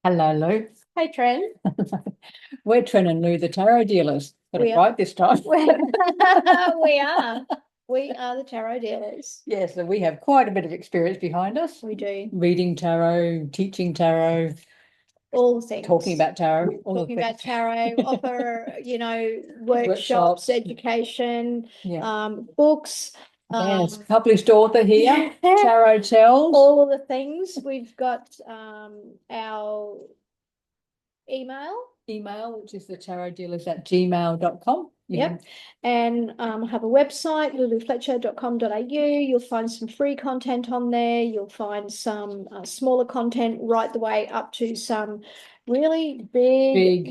Hello, Lou. Hey, Tren. We're Tren and Lu, the tarot dealers. Got We it are. right this time. We are. We are the tarot dealers. Yes, so we have quite a bit of experience behind us. We do. Reading tarot, teaching tarot, All the things. talking about tarot, all Talking the about things. tarot, offer, workshops, Workshops. education, Yeah. books. Yes, published author here, Tarot Tells. All of the things. We've got our email, which is the tarotdealers@gmail.com. Yep. And have a website, lulufletcher.com.au. You'll find some free content on there. You'll find some smaller content right the way up to some really big,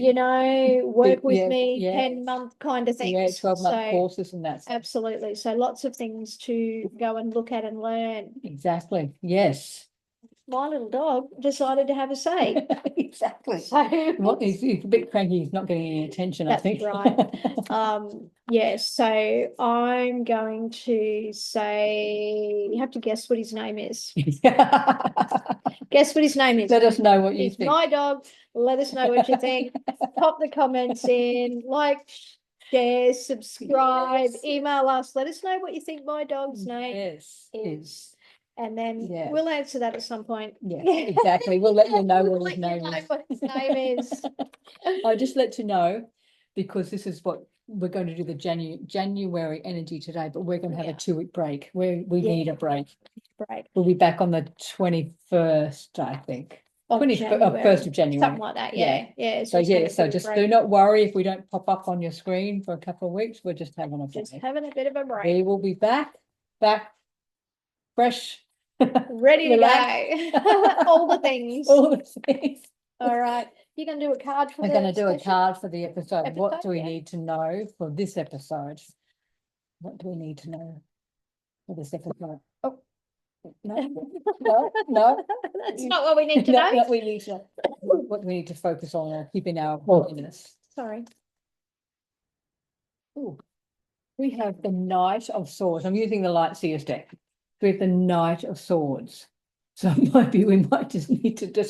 work with me, 10-month kind of things. Yeah, 12-month courses and that. Absolutely. So lots of things to go and look at and learn. Exactly. Yes. My little dog decided to have a say. Exactly. So he's a bit cranky. He's not getting any attention, I think. That's right. Yes. So I'm going to say you have to guess what his name is. Guess what his name is. Let us know what you It's think. my dog. Let us know what you think. Pop the comments in, like, share, subscribe, email us. Let us know what you think my dog's name is. And then we'll answer that at some point. Yeah, exactly. We'll let you know what his name is. What his name is. I'll just let you know, because this is what we're going to do, the January energy today, but we're going to have a 2-week break. We need a break. We'll be back on the 21st, I think. 1st of January. Something like that, yeah. So just do not worry if we don't pop up on your screen for a couple of weeks. We're just having a break. Just having a bit of a break. We will be back fresh. Ready to go. All the things. All right. You're going to do a card for We're going to do a card for the episode. What do we need to know for this episode? What do we need to know for this episode? Oh, no. That's not what we need to know. What we need to, what do we need to focus on or keep in our holiness? Sorry. Ooh. We have the Knight of Swords. I'm using the Light Seers deck. We have the Knight of Swords. So maybe we might just need to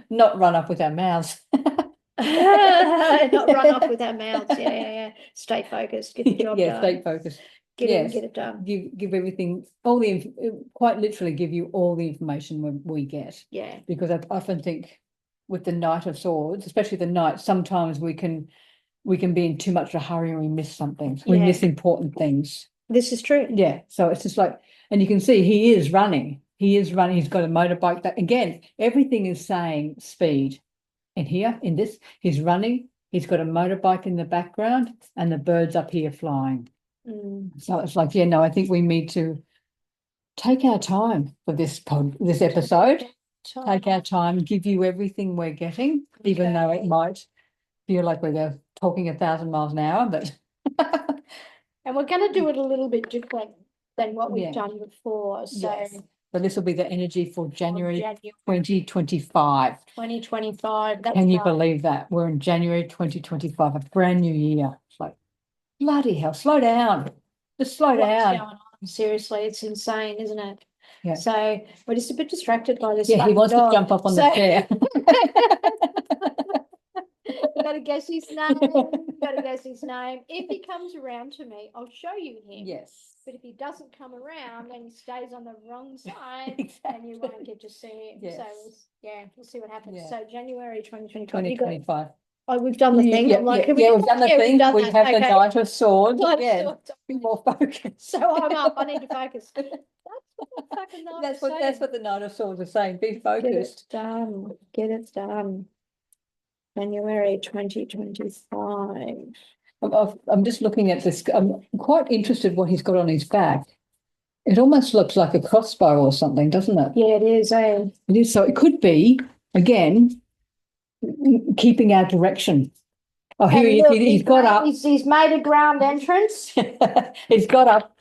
not run up with our mouths. Not run off with our mouths. Yeah. Stay focused. Get the job done. Stay focused. Get it done. Give everything, quite literally give you all the information we get. Yeah. Because I often think with the Knight of Swords, especially the Knight, sometimes we can be in too much of a hurry and we miss something. We miss important things. This is true. Yeah. So it's just like, and you can see he is running. He's got a motorbike. That again, everything is saying speed. And here in this, he's running. He's got a motorbike in the background and the birds up here flying. So it's like, I think we need to take our time for this episode. Take our time, give you everything we're getting, even though it might feel like we're talking 1,000 miles an hour, but and we're going to do it a little bit different than what we've done before. So this will be the energy for January 2025. 2025. Can you believe that? We're in January 2025, a brand new year. It's like, bloody hell, slow down. Just slow down. Going on? Seriously, it's insane, isn't it? Yeah. So we're just a bit distracted by this. Yeah, he wants to jump up on the chair. You got to guess his name. If he comes around to me, I'll show you him. Yes. But if he doesn't come around and he stays on the wrong side, then you won't get to see him. Yes. So we'll see what happens. Yeah. So January 2025. Oh, we've done the thing. We've done the thing. We have the Knight of Swords. Be more focused. So I'm up. I need to focus. That's what the Knight of Swords are saying. Be focused. Get it done. January 2025. I'm just looking at this. I'm quite interested what he's got on his back. It almost looks like a crossbow or something, doesn't it? Yeah, it is. It is. So it could be, again, keeping our direction. Oh, here he is. He's got up. He's made a ground entrance. He's got up.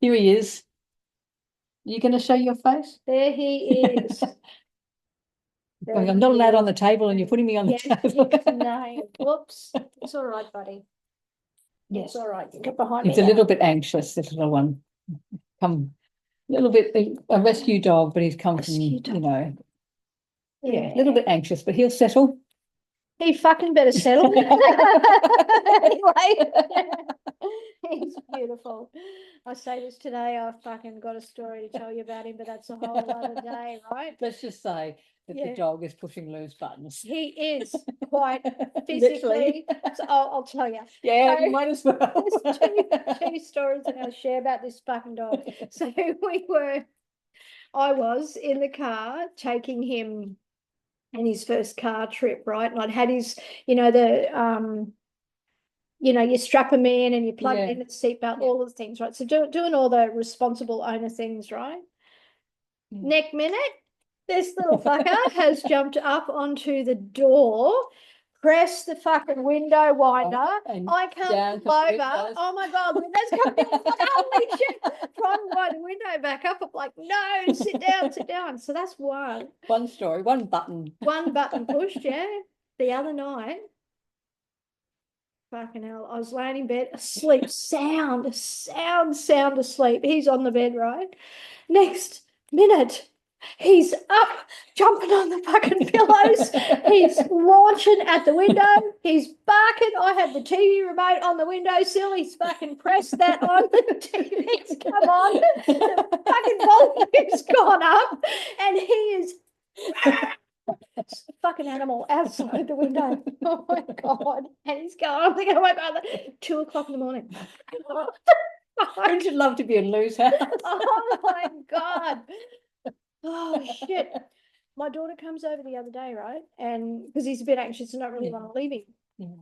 Here he is. You going to show your face? There he is. I'm not allowed on the table and you're putting me on the table. No. Whoops. It's all right, buddy. Yes. It's all right. You get behind me. He's a little bit anxious, this little one. A little bit, a rescue dog, but he's come from, Yeah, a little bit anxious, but he'll settle. He fucking better settle. Anyway, he's beautiful. I say this today, I've fucking got a story to tell you about him, but that's a whole other day, right? Let's just say that the dog is pushing Lou's buttons. He is quite physically. So I'll tell you. Yeah, So, you might as well. There's two stories I'm going to share about this fucking dog. So I was in the car taking him in his first car trip, right? And I'd had his, you strap him in and you plug in the seatbelt, all of the things, right? So doing all the responsible owner things, right? Next minute, this little fucker has jumped up onto the door, pressed the fucking window winder. I can't pull over. Oh my God, window's coming off. Like, holy shit. Trying to wind the window back up. I'm like, no, sit down, sit down. So that's one. One story, one button. One button pushed, yeah. The other night, fucking hell, I was laying in bed, asleep, sound asleep. He's on the bed, right? Next minute, he's up, jumping on the fucking pillows. He's launching at the window. He's barking. I had the TV remote on the windowsill. He's fucking pressed that on. The TV's come on. The fucking volume's gone up. And he is fucking animal outside the window. Oh my God. And he's going, I'm thinking, oh my God, 2 o'clock in the morning. Wouldn't you love to be in Lou's house? Oh my God. Oh shit. My daughter comes over the other day, right? And because he's a bit anxious and not really want to leave him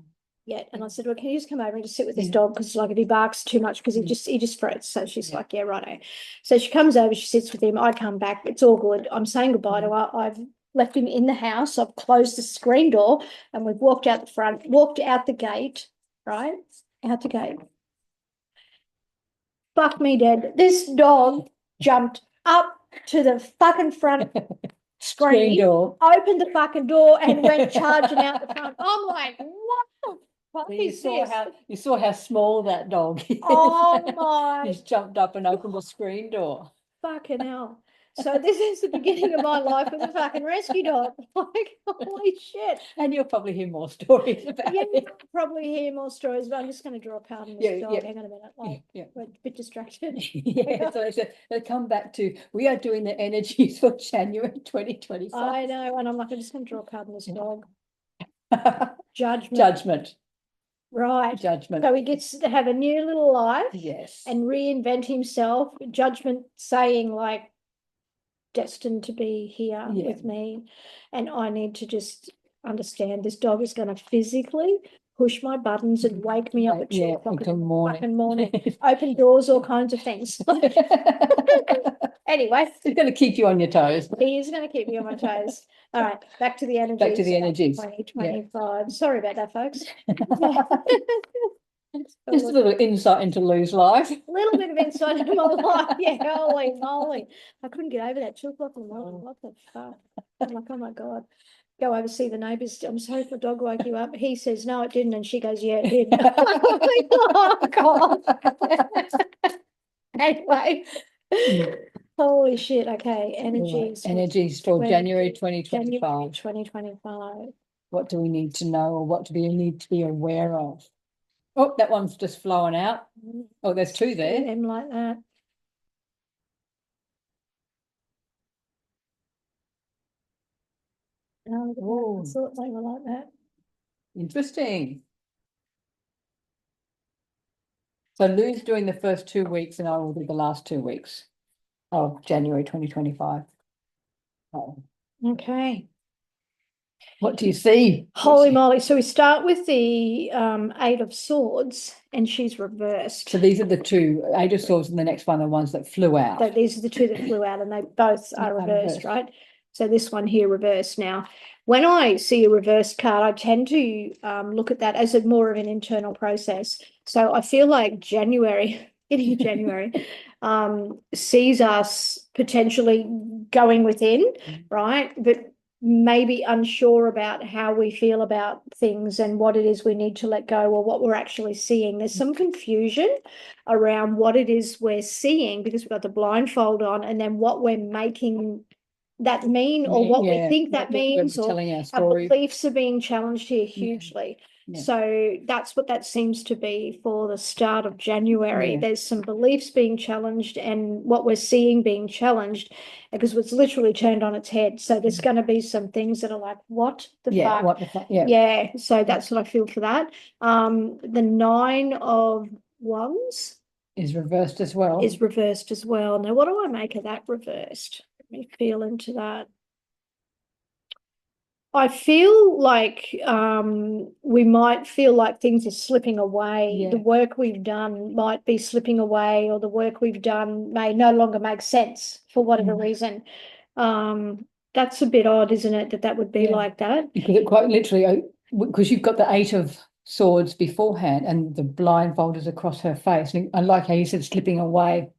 yet. And I said, well, can you just come over and just sit with this dog? Because like if he barks too much, because he just frets. So she's like, yeah, righto. So she comes over, she sits with him. I come back. It's all good. I'm saying goodbye to her. I've left him in the house. I've closed the screen door and we've walked out the front, walked out the gate, right? Out the gate. Fuck me dead. This dog jumped up to the fucking front screen door, opened the fucking door and went charging out the front. I'm like, what the fuck is this? You saw how small that dog is. Oh my. He's jumped up and opened the screen door. Fucking hell. So this is the beginning of my life with a fucking rescue dog. Like, holy shit. And you'll probably hear more stories about it. You'll probably hear more stories, but I'm just going to draw a card on this dog. Hang on a minute. Like, we're a bit distracted. So they come back to, we are doing the energies for January 2025. I know. And I'm like, I'm just going to draw a card on this dog. Judgment. Right. Judgment. So he gets to have a new little life. Yes. And reinvent himself. Judgment saying like, destined to be here with me, and I need to just understand this dog is going to physically push my buttons and wake me up at 2 o'clock in the morning. Open doors, all kinds of things. Anyway, he's going to keep you on your toes. He is going to keep me on my toes. All right, back to the energies. Back to the energies. 2025. Sorry about that, folks. Just a little insight into Lou's life. A little bit of insight into my life. Yeah, holy moly. I couldn't get over that 2 o'clock in the morning. What the fuck? I'm like, oh my God. Go over, see the neighbours. I'm sorry if the dog woke you up. He says, no, it didn't. And she goes, yeah, it did. Oh, God. Anyway. Holy shit. Okay. Energies. Energies for January 2025. January 2025. What do we need to know, or what do we need to be aware of? Oh, that one's just flowing out. Oh, there's 2 there. Them like that. No, I thought they were like that. Interesting. So Lou's doing the first 2 weeks and I will do the last 2 weeks of January 2025. Oh. Okay. What do you see? Holy moly. So we start with the 8 of Swords and she's reversed. So these are the 2, 8 of Swords, and the next one, the ones that flew out. So these are the 2 that flew out and they both are reversed, right? So this one here reversed. Now, when I see a reversed card, I tend to look at that as more of an internal process. So I feel like January sees us potentially going within, right? But maybe unsure about how we feel about things and what it is we need to let go or what we're actually seeing. There's some confusion around what it is we're seeing because we've got the blindfold on, and then what we're making that mean or what we think that we're means, or telling our our story. beliefs are being challenged here hugely. Yeah. So that's what that seems to be for the start of January. Yeah. There's some beliefs being challenged and what we're seeing being challenged, because it's literally turned on its head. So there's going to be some things that are like, what the fuck? What the fuck? Yeah. Yeah. So that's what I feel for that. The 9 of Wands Is reversed as well. is reversed as well. Now, what do I make of that reversed? Let me feel into that. I feel like we might feel like things are slipping away. Yeah. The work we've done might be slipping away, or the work we've done may no longer make sense for whatever reason. That's a bit odd, isn't it, that would be like that? Because it quite literally, because you've got the 8 of Swords beforehand and the blindfold is across her face. And I like how you said slipping away.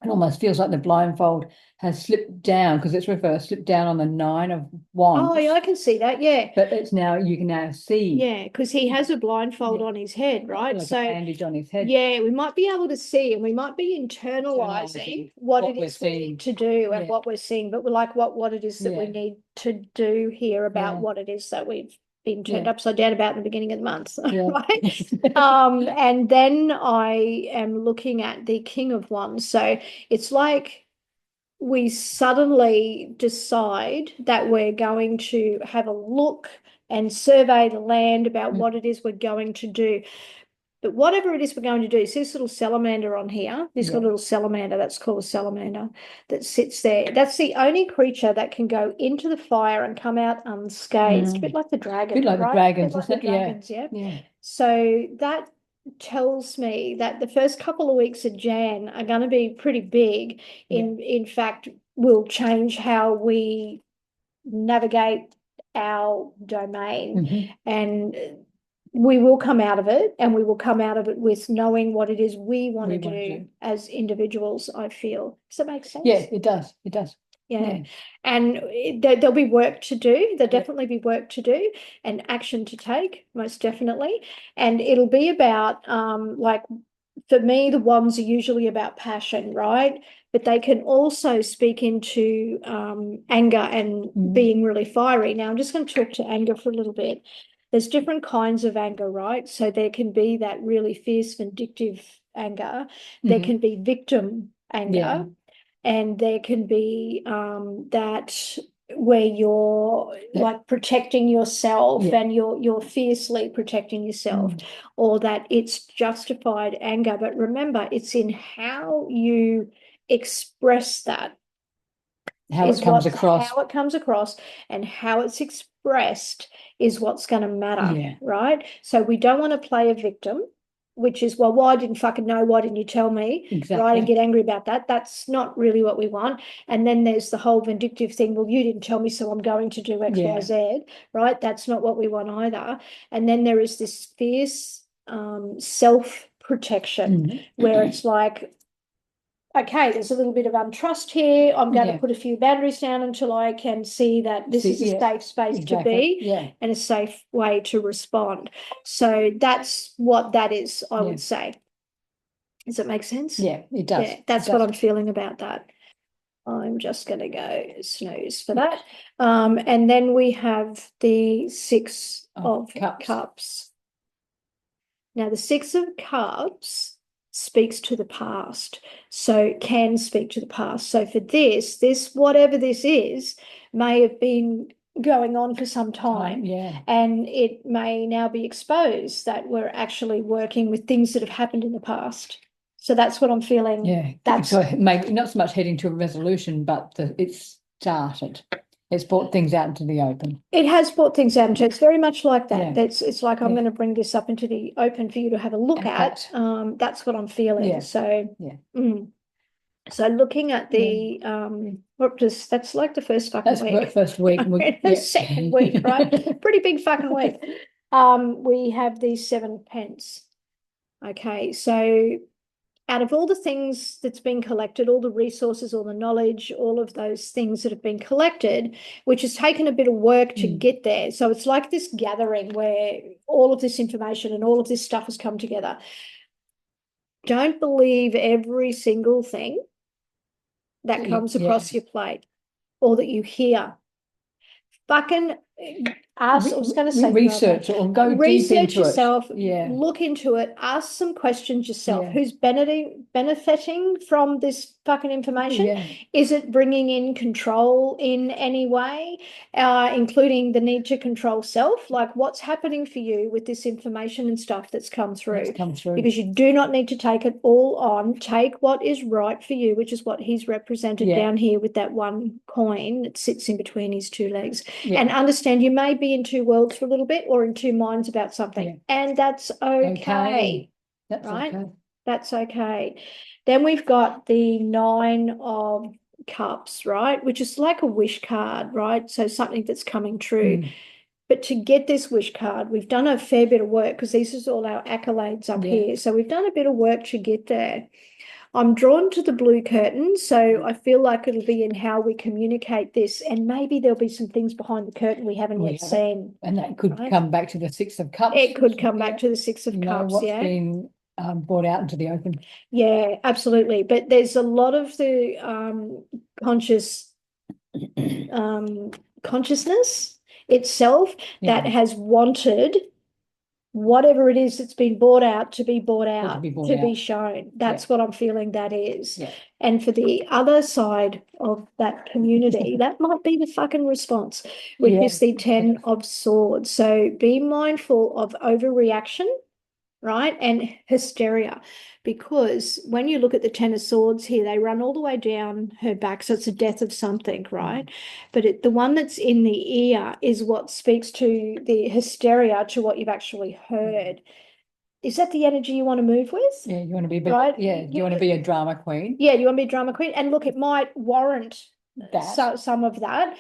It almost feels like the blindfold has slipped down, because it's reversed, slipped down on the 9 of Wands. Oh, yeah, I can see that, yeah. But it's now, you can now see. Yeah, because he has a blindfold on his head, right? Like a bandage on his head. Yeah, we might be able to see, and we might be internalizing what it is we need to do and what we're seeing, but we're like what it is that we need to do here about what it is that we've been turned upside down about in the beginning of the month, right? And then I am looking at the King of Wands. So it's like we suddenly decide that we're going to have a look and survey the land about what it is we're going to do. But whatever it is we're going to do, see this little salamander on here, this little salamander, that's called a salamander, that sits there. That's the only creature that can go into the fire and come out unscathed. A bit like the dragon, a bit like right? the dragons, like the dragons, yeah. So that tells me that the first couple of weeks of Jan are going to be pretty big. In fact, will change how we navigate our domain, and we will come out of it, and we will come out of it with knowing what it is we want to do as individuals, I feel. Does that make sense? Yeah, it does. It does. Yeah. And there'll be work to do. There'll definitely be work to do and action to take, most definitely. And it'll be about, like, for me, the wands are usually about passion, right? But they can also speak into anger and being really fiery. Now, I'm just going to talk to anger for a little bit. There's different kinds of anger, right? So there can be that really fierce, vindictive anger. There can be victim anger. And there can be that where you're like protecting yourself, and you're fiercely protecting yourself, or that it's justified anger. But remember, it's in how you express that. How it comes across and how it's expressed is what's going to matter, right? So we don't want to play a victim, which is, well, why didn't fucking know? Why didn't you tell me? Right, and get angry about that. That's not really what we want. And then there's the whole vindictive thing. Well, you didn't tell me, so I'm going to do X, Y, Z. Right? That's not what we want either. And then there is this fierce self-protection where it's like, okay, there's a little bit of untrust here. I'm going to put a few boundaries down until I can see that this is a safe space to be and a safe way to respond. So that's what that is, I would say. Does that make sense? Yeah, it does. Yeah, that's what I'm feeling about that. I'm just going to go snooze for that. And then we have the 6 of Cups. Now, the 6 of Cups speaks to the past, so can speak to the past. So for this whatever this is may have been going on for some time, and it may now be exposed that we're actually working with things that have happened in the past. So that's what I'm feeling. Yeah, that's so maybe not so much heading to a resolution, but it's started. It's brought things out into the open. It has brought things out into, it's very much like that. It's like I'm going to bring this up into the open for you to have a look at. That's what I'm feeling. So so looking at the that's like the first fucking week. That's first week. The second week, right? Pretty big fucking week. We have these 7 pence. Okay, so out of all the things that's been collected, all the resources, all the knowledge, all of those things that have been collected, which has taken a bit of work to get there. So it's like this gathering where all of this information and all of this stuff has come together. Don't believe every single thing that comes across your plate. or that you hear. Fucking ask, I was going to say research or go deep research into yourself, it. Yeah. look into it, ask some questions yourself. Yeah. Who's benefiting from this fucking information? Yeah. Is it bringing in control in any way, including the need to control self? Like, what's happening for you with this information and stuff that's come through? That's come through. Because you do not need to take it all on. Take what is right for you, which is what he's represented down here with that one coin that sits in between his two legs. Yeah. And understand you may be in two worlds for a little bit or in two minds about something. And that's okay. That's right? okay. That's okay. Then we've got the 9 of Cups, right? Which is like a wish card, right? So something that's coming true. But to get this wish card, we've done a fair bit of work because these are all our accolades up here. So we've done a bit of work to get there. I'm drawn to the blue curtain, so I feel like it'll be in how we communicate this, and maybe there'll be some things behind the curtain we haven't yet seen. And that could come back to the 6 of Cups. It could come back to the 6 of Cups, what's been brought out into the open. Yeah, absolutely. But there's a lot of the consciousness itself that has wanted whatever it is that's been brought out to be brought out, to be shown. That's what I'm feeling that is. And for the other side of that community, that might be the fucking response, which is the 10 of Swords. So be mindful of overreaction, right? And hysteria. Because when you look at the 10 of Swords here, they run all the way down her back. So it's a death of something, right? But the one that's in the ear is what speaks to the hysteria, to what you've actually heard. Is that the energy you want to move with? Yeah, you want to be right. Yeah, you want to be a drama queen. Yeah, you want to be a drama queen. And look, it might warrant some of that.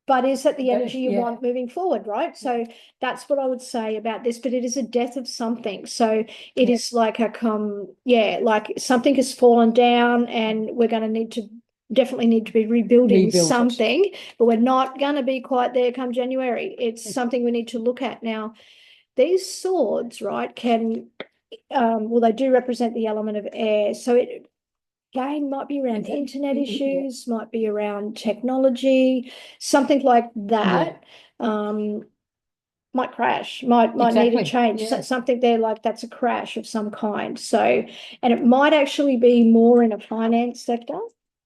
But is that the energy you want moving forward, right? So that's what I would say about this. But it is a death of something. So it is like like something has fallen down, and we're going to definitely need to be rebuilding something. But we're not going to be quite there come January. It's something we need to look at now. These swords, right, can they do represent the element of air. So it again might be around internet issues, might be around technology, something like that. Might crash, might need a change. Something there like that's a crash of some kind. So, and it might actually be more in a finance sector,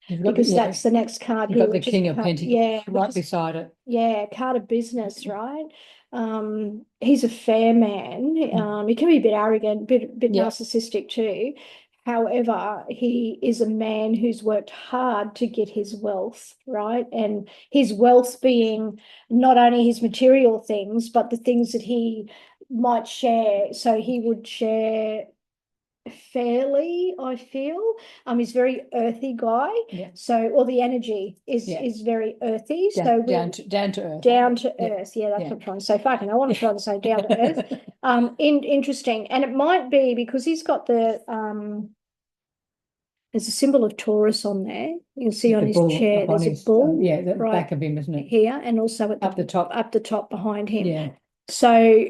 because that's the next card here. You've got the King of Pentacles right beside it. Yeah, card of business, right? He's a fair man. He can be a bit arrogant, bit narcissistic too. However, he is a man who's worked hard to get his wealth, right? And his wealth being not only his material things, but the things that he might share. So he would share fairly, I feel. He's a very earthy guy. So, or the energy is very earthy. Down to earth. Down to earth. Yeah, that's what I'm trying to say. Fucking, I want to try to say down to earth. Interesting. And it might be because he's got the there's a symbol of Taurus on there. You can see on his chair. There's a bull. The back of him, isn't it? Here, and also at the top. Up the top behind him. Yeah. So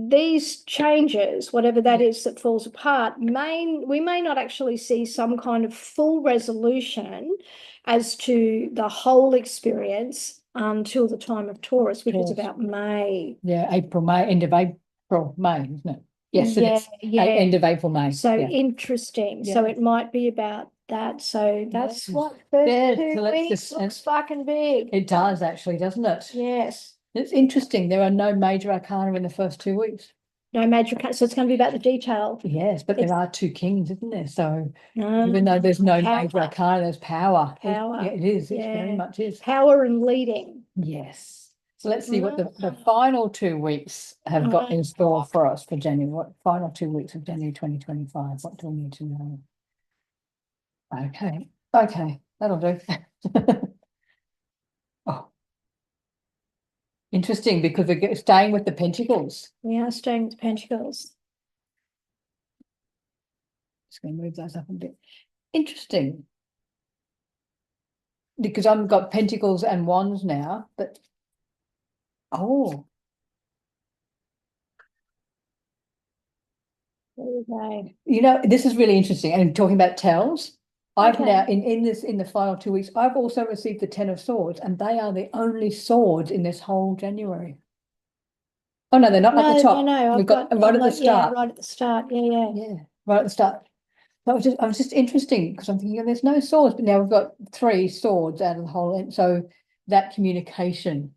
these changes, whatever that is that falls apart, we may not actually see some kind of full resolution as to the whole experience until the time of Taurus, which is about May. Yeah, end of April, May, isn't it? Yes, end of April, May. So interesting. So it might be about that. So that's what first 2 weeks looks fucking big. It does actually, doesn't it? Yes. It's interesting. There are no major arcana in the first 2 weeks. No major arcana. So it's going to be about the detail. Yes, but there are 2 kings, isn't there? So even though there's no major arcana, there's power. It is. It very much is. Power and leading. Yes. So let's see what the final 2 weeks have got in store for us for January. What final 2 weeks of January 2025? What do we need to know? Okay. That'll do. Interesting, because we're staying with the Pentacles. We are staying with Pentacles. Just going to move those up a bit. Interesting. Because I've got Pentacles and Wands now, but there we go. This is really interesting. And talking about tells, I've Okay. now in the final 2 weeks, I've also received the Ten of Swords, and they are the only swords in this whole January. Oh no, they're not at the No, no, top. no. We've I've got got right at the yeah, start. right at the start. Yeah, yeah. Yeah, right at the start. I was just interesting because I'm thinking, there's no swords, but now we've got 3 swords out of the whole. And so that communication,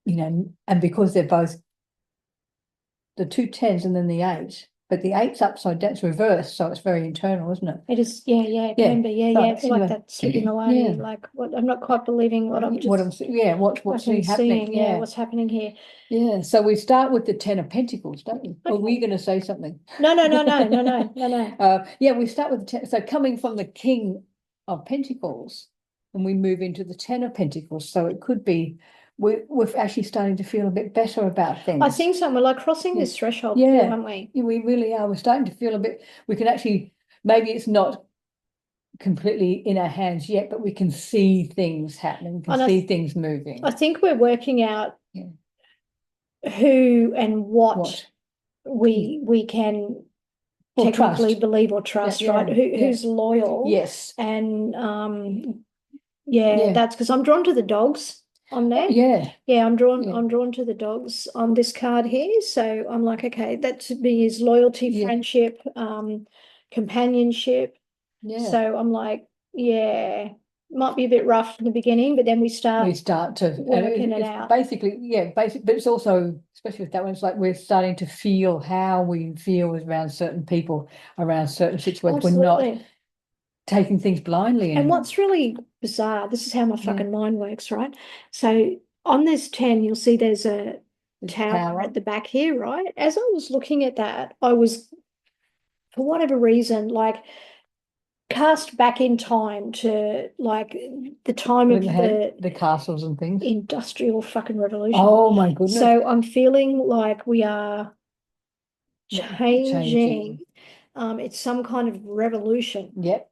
and because they're both the 2 10s and then the 8, but the 8's upside down, it's reversed, so it's very internal, isn't it? It is, yeah, it Yeah. can be. Yeah, So yeah. It's like anyway, that slipping away. yeah. Like what I'm not quite believing what I'm What I'm just yeah, what's fucking happening? seeing. Yeah, Yeah, what's happening here. yeah. So we start with the Ten of Pentacles, don't we? Or were you Okay. going to say something? No, no, no, no, no, no, no, no. Yeah, we start with the ten. So coming from the King of Pentacles, and we move into the Ten of Pentacles. So it could be we're actually starting to feel a bit better about things. I think so. We're like crossing Yeah. this threshold too, Yeah, aren't we? yeah, we really are. We're starting to feel a bit. We can actually, maybe it's not completely in our hands yet, but we can see things happening. We can And see things moving. I think we're working out Yeah. who and what What? we can Or technically trust. believe or trust, Yeah, right? yeah. Who's loyal. Yes. And yeah, Yeah. that's because I'm drawn to the dogs on there. Yeah. Yeah, I'm Yeah. drawn to the dogs on this card here. So I'm like, okay, that to me is loyalty, Yeah. friendship, companionship. Yeah. So I'm like, yeah, might be a bit rough in the beginning, but then we start to working it it's out. basically, basic, but it's also, especially with that one, it's like we're starting to feel how we feel around certain people, around certain situations. We're not Absolutely. taking things blindly And anymore. what's really bizarre, this is how my Yeah. fucking mind works, right? So on this 10, you'll see there's a There's tower power. at the back here, right? As I was looking at that, I was, for whatever reason, like cast back in time to like the time When of they had the castles and things. industrial fucking revolution. Oh my goodness. So I'm feeling like we are Changing. changing. It's some kind of revolution. Yep.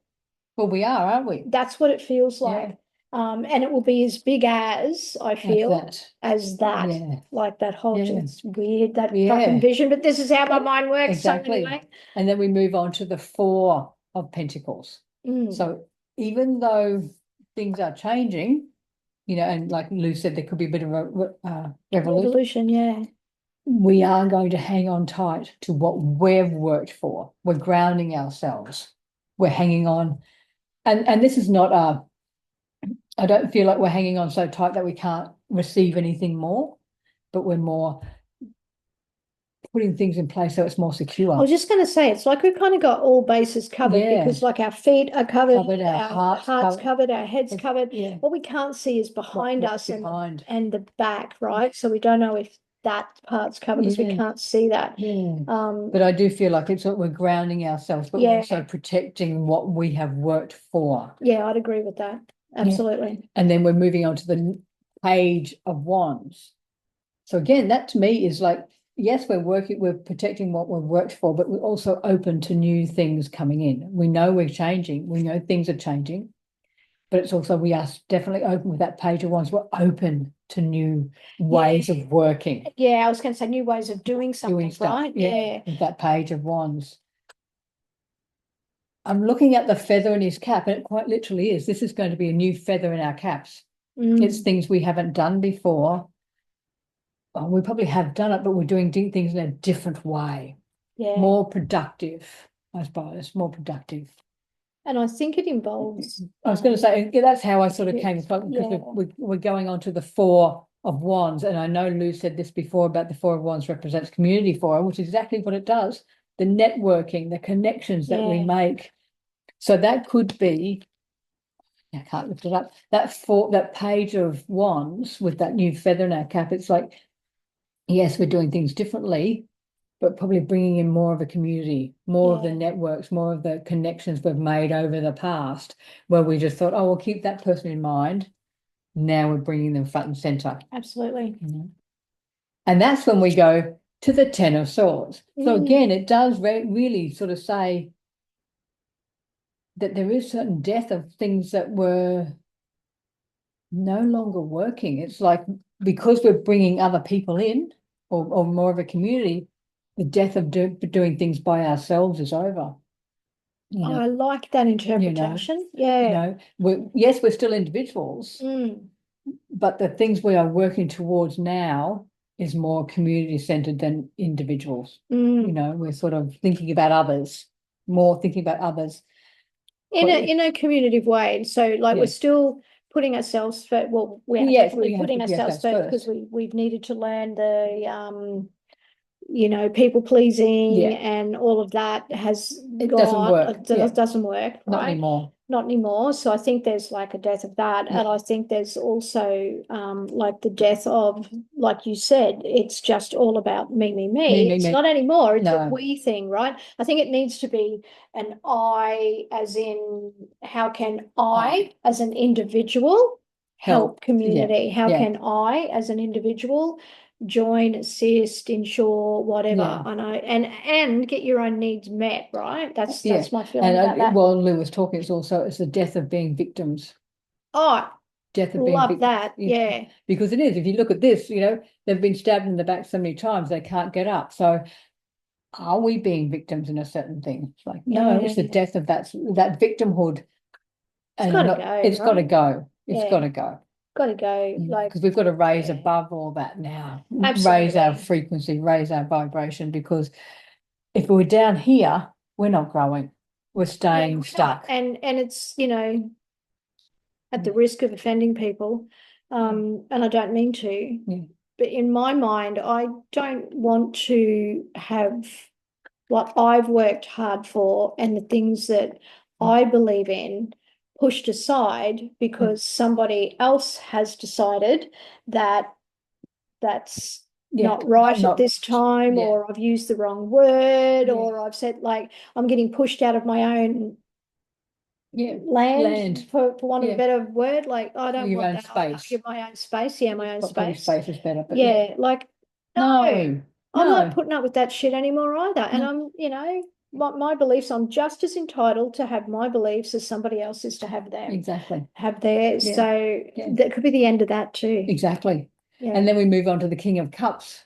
Well, we are, aren't we? That's what it feels Yeah. like. And it will be as big as I feel as that. Yeah. Like that whole, Yeah. it's weird, that Yeah. fucking vision, but this is how my mind works. Exactly. So anyway. And then we move on to the Four of Pentacles. Mm. So even though things are changing, and like Lou said, there could be a bit of a revolution. Yeah. We are going to hang on tight to what we've worked for. We're grounding ourselves. We're hanging on. And this is not I don't feel like we're hanging on so tight that we can't receive anything more, but we're more putting things in place so it's more secure. I was just going to say, it's like we've kind of got all bases covered because like our feet are covered, our hearts covered, our heads covered. Yeah. What we can't see is behind us behind. and the back, right? So we don't know if that part's covered because we can't see that. Yeah. But I do feel like it's we're grounding ourselves, but we're also protecting what we have worked for. Yeah, I'd agree with that. Absolutely. Yeah. And then we're moving on to the Page of Wands. So again, that to me is like, yes, we're protecting what we've worked for, but we're also open to new things coming in. We know we're changing. We know things are changing, but it's also, we are definitely open with that Page of Wands. We're open to new ways of working. Yeah, I was going to say new ways of doing something, right? Yeah, with that Page of Wands. I'm looking at the feather in his cap, and it quite literally is. This is going to be a new feather in our caps. It's things we haven't done before. Well, we probably have done it, but we're doing things in a different way. Yeah. More productive, I suppose, more productive. And I think it involves. I was going to say, that's how I sort of came because we're going on to the Four of Wands. And I know Lou said this before about the Four of Wands represents community forum, which is exactly what it does. The networking, the connections that we make. So that could be, I can't lift it up, that Page of Wands with that new feather in our cap. It's like, yes, we're doing things differently, but probably bringing in more of a community, more of the networks, more of the connections we've made over the past, where we just thought, oh, we'll keep that person in mind. Now we're bringing them front and center. Absolutely. And that's when we go to the Ten of Swords. So again, it does really sort of say that there is certain death of things that were no longer working. It's like, because we're bringing other people in, or more of a community, the death of doing things by ourselves is over. you know, I like that interpretation. Yeah. we're still individuals, Mm, but the things we are working towards now is more community centered than individuals. mm. We're sort of thinking about others, more thinking about others. In a communicative way. So like we're Yeah. still putting ourselves first. Well, Yes, we're we have to putting put ourselves ourselves first because first. we've needed to learn people pleasing Yeah, and all of that has it doesn't gone, work. Yeah, doesn't work, not right? anymore. Not anymore. So I think there's like a death of that. Yeah. And I think there's also like the death of, like you said, it's just all about me, me, Me, me. me, It's me. not anymore. It's a No, we thing, right? I think it needs to be an I, as in how can I as an individual help Yeah, community? How yeah, can I as an individual join, assist, ensure, whatever? yeah, And get your own needs met, right? That's yeah. my feeling And about that. while Lou was talking, it's the death of being victims. Oh, Death of being love victims. that. Yeah. Because it is. If you look at this, they've been stabbed in the back so many times they can't get up. So are we being victims in a certain thing? It's like, no, it's the Yeah. death of that victimhood. It's And got to not, go, it's got to right? go. It's got Yeah. to go. Got to go. Like, Because we've got to raise yeah, above all that now, raise our absolutely. frequency, raise our vibration. Because if we're down here, we're not growing. We're No, staying we're not. stuck. And it's, at the risk of offending people, and I don't mean to, Yeah. but in my mind, I don't want to have what I've worked hard for and the things that I believe in pushed aside because somebody else has decided that that's Yeah. not right at Not, this time, yeah. or I've used the wrong word, Yeah. or I've said like I'm getting pushed out of my own Yeah. land, Land. for want of a Yeah. better word. Like I don't Your want own that. I space. give my own space. Yeah, my own Probably space. space is better, but yeah. Yeah, like no, No. I'm not No. putting up with that shit anymore either. And No. my beliefs, I'm just as entitled to have my beliefs as somebody else is to Exactly. have theirs. Yeah. So Yeah. that could be the end of that too. Exactly. Yeah. And then we move on to the King of Cups.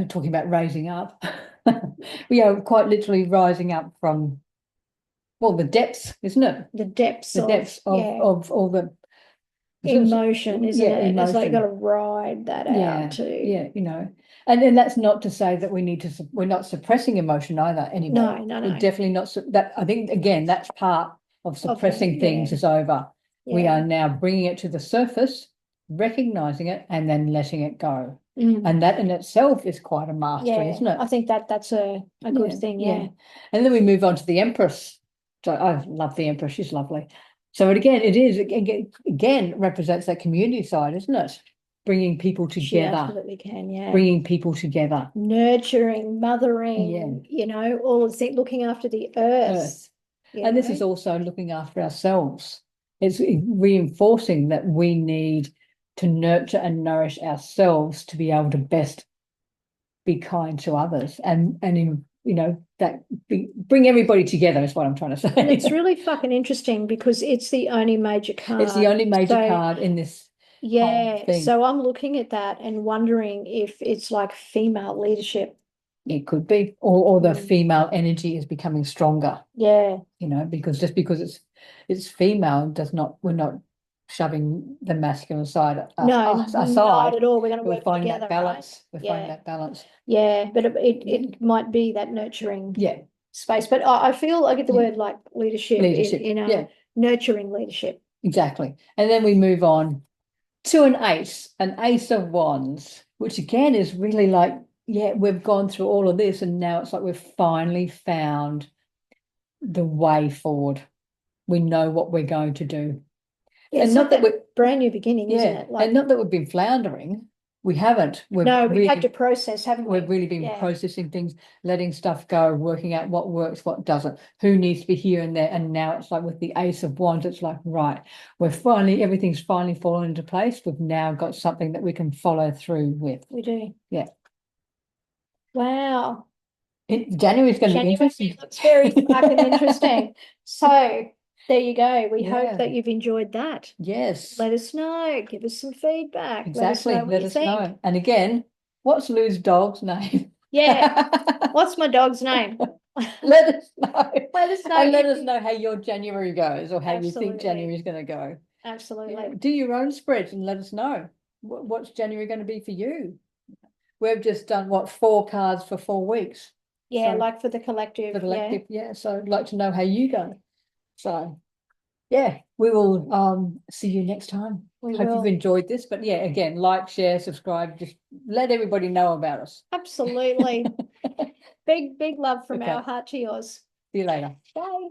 Talking about raising up. We are quite literally rising up from, well, the depths, isn't it? The depths The of, depths of all the emotion, isn't yeah, it? It's like you got to emotion. ride that out Yeah, too. yeah, and then that's not to say that we're not suppressing emotion either No, anymore. no, We're no. definitely not that. I think again that's part of Of the, suppressing things is over. We yeah. are now bringing it to the surface, recognizing it, and then letting it go. Mm. And that in itself is quite a mastery, Yeah, isn't it? I think that's a good Yeah, thing. yeah. Yeah. And then we move on to the Empress. So I love the Empress. She's lovely. So it is again represents that community side, isn't it? Bringing people She together, absolutely can. Yeah. bringing people together. Nurturing, Yeah, mothering, all the things, looking after the earth, earth. And this is also looking after ourselves. It's reinforcing that we need to nurture and nourish ourselves to be able to best be kind to others and bring everybody together is what I'm trying to say. And it's really fucking interesting because it's the only major It's the card. only major So card in this whole yeah, thing. so I'm looking at that and wondering if it's like female leadership. It could be, or the Mm. female energy is becoming stronger. Yeah. Because just because it's female does not, we're not shoving the masculine side No, not aside. at all. We're going to We're work finding together, that balance. right? We're finding Yeah. that balance. Yeah, but it might be that nurturing Yeah, space. But I feel I get the yeah. word like leadership Leadership. in Yeah, a nurturing leadership. exactly. And then we move on to an ace of wands, which again is really like, yeah, we've gone through all of this and now it's like we've finally found the way forward. We know what we're going to do. Yeah, And it's not like that that we're, brand new beginning, isn't yeah, it? and Like, not that we've been floundering. We haven't. no, we've had to process, haven't we? We've really been Yeah. processing things, letting stuff go, working out what works, what doesn't, who needs to be here and there. And now it's like with the Ace of Wands, it's like, right, everything's finally fallen into place. We've now got something that we can follow through with. We do. Yeah. Wow. January's going to be interesting. Looks very fucking interesting. So there you go. We hope Yeah. that you've enjoyed that. Yes, Let us know. Give us some feedback. exactly. Let us know what you think. know. And again, what's Lou's dog's name? Yeah. What's my dog's name? Let us know. Let us know And let if us you- know how your January goes, or how you think Absolutely. January is going to go. Absolutely. Yeah, do your own spreads and let us know what's January going to be for you. We've just done what, 4 cards for 4 weeks. Yeah, So, like for the collective. for the Yeah. collective, yeah. So I'd like to know how you go. So yeah, we will see you next time. We Hope will. you've enjoyed this. But yeah, again, like, share, subscribe, just let everybody know about us. Absolutely. Big love from Okay. our heart to yours. See you later. Bye.